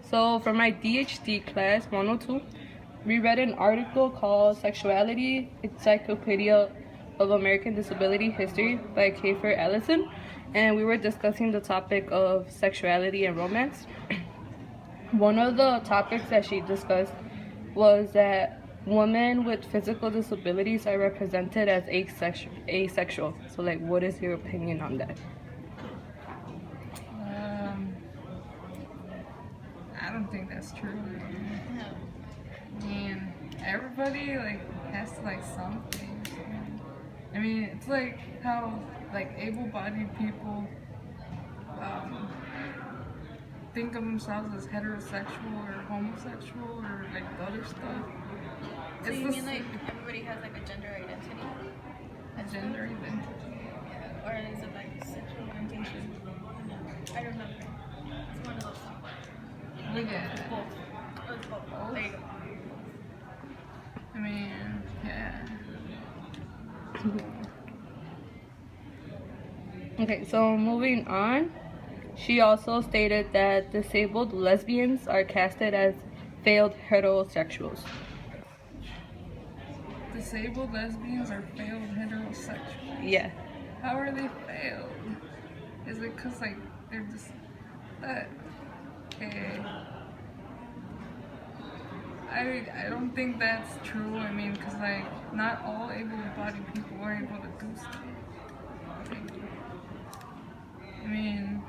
So for my DHD class 102, we read an article called Sexuality, Encyclopedia of American Disability History by Kiefer Ellison, and we were discussing the topic of sexuality and romance. One of the topics that she discussed was that women with physical disabilities are represented as asexual. So, like, what is your opinion on that? I don't think that's true. I mean, everybody has to like something. I mean, it's like how like able-bodied people think of themselves as heterosexual or homosexual or like other stuff. So you mean like everybody has like a gender identity? A gender identity? Yeah. Or is it like sexual orientation? No, I don't know. It's one of those. Yeah. It's both. Oh, it's both. There you go. I mean, yeah. Okay, so moving on, she also stated that disabled lesbians are casted as failed heterosexuals. Disabled lesbians are failed heterosexuals. Yeah. How are they failed? Is it because like they're just that? Okay. I don't think that's true. I mean, because like not all able-bodied people are able to do stuff. I mean,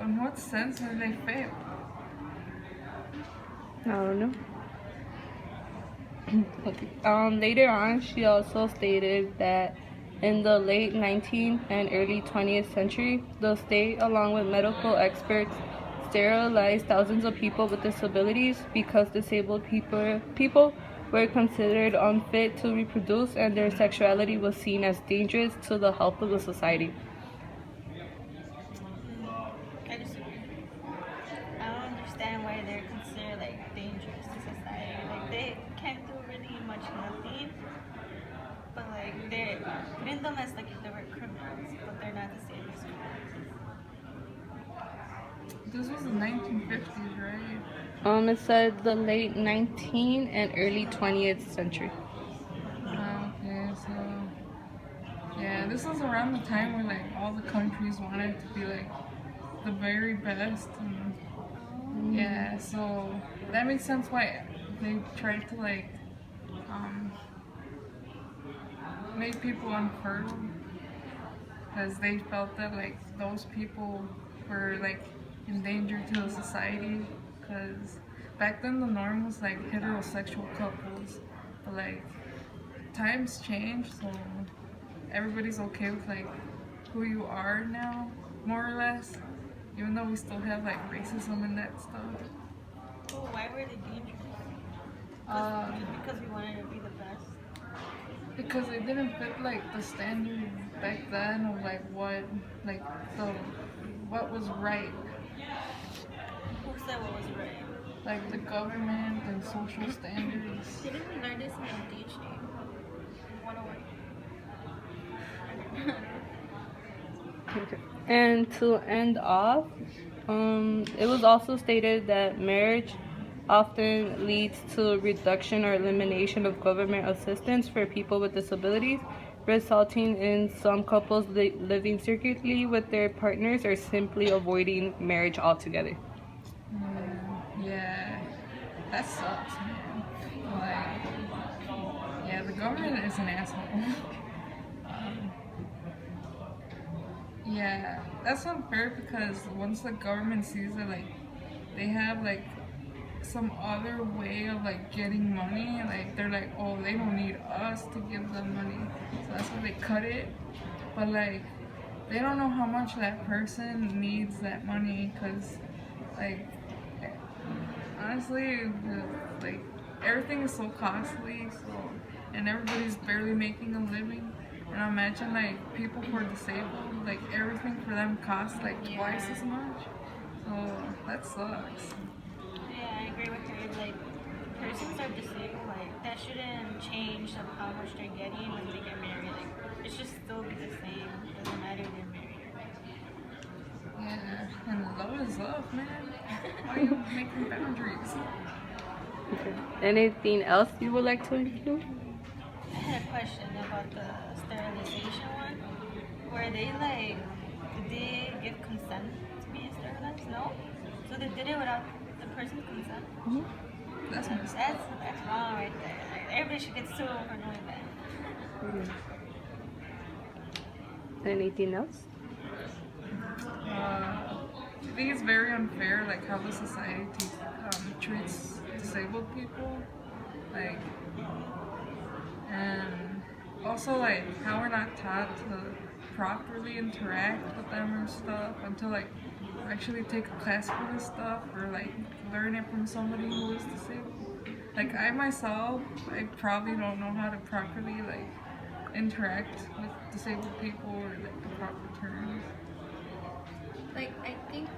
in what sense have they failed? I don't know. Okay. Later on, she also stated that in the late 19th and early 20th century, the state, along with medical experts, sterilized thousands of people with disabilities because disabled people were considered unfit to reproduce and their sexuality was seen as dangerous to the health of the society. I disagree. I don't understand why they're considered like dangerous to society. Like they can't do really much nothing, but like they're putting them as like if they were criminals, but they're not the same as criminals. This was the 1950s, right? It said the late 19th and early 20th century. Okay, so yeah, this was around the time where like all the countries wanted to be like the very best, and yeah, so that makes sense why they tried to like make people unfertile because they felt that like those people were like in danger to the society because back then the norm was like heterosexual couples, but like times change, so everybody's okay with like who you are now, more or less, even though we still have like racism and that stuff. Oh, why were they dangerous? Just because we wanted to be the best. Because it didn't fit like the standard back then of like what like the what was right, Who said what was right? like the government and social standards. Didn't we learn this in DHD? 101. And to end off, it was also stated that marriage often leads to reduction or elimination of government assistance for people with disabilities, resulting in some couples living secretly with their partners or simply avoiding marriage altogether. Yeah, that sucks, man. Like, yeah, the government is an asshole. Yeah, that's unfair because once the government sees that like they have like some other way of like getting money, like they're like, oh, they don't need us to give them money, so that's why they cut it. But like they don't know how much that person needs that money because like honestly like everything is so costly, so and everybody's barely making a living. And I imagine like people who are disabled, like everything for them costs like twice as much. So that sucks. Yeah, I agree with her. Like, persons are disabled, like, that shouldn't change of how much they're getting when they get married. Like, it should still be the same. Doesn't matter if they're married or not. Yeah, and love is love, man. Why are you making boundaries? Okay. Anything else you would like to include? I had a question about the sterilization one. Were they like, did they give consent to being sterilized? No? So they did it without the person's consent? That's messed up. That's wrong right there. Like, everybody should get sued for doing that. Anything else? I think it's very unfair, like how the society treats disabled people, like, and also like how we're not taught to properly interact with them and stuff until like actually take a class for this stuff or like learn it from somebody who is disabled. Like I myself, I probably don't know how to properly like interact with disabled people or like the proper terms. Like I think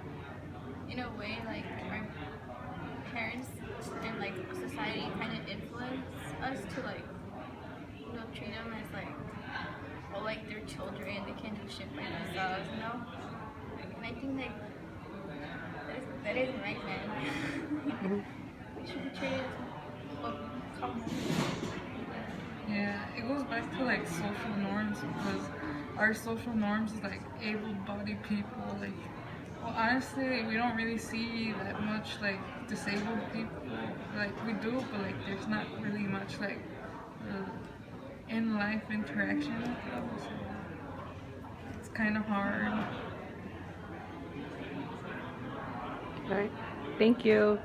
in a way like our parents and like society kind of influence us to like treat them as like like they're children, they can't do shit by themselves, you know. And I think like that isn't right, man. We should be treated as common. Yeah, it goes back to like social norms because our social norms is like able-bodied people. Like, well, honestly, we don't really see that much like disabled people. Like we do, but like there's not really much like in-life interaction with them. So it's kind of hard. All right. Thank you.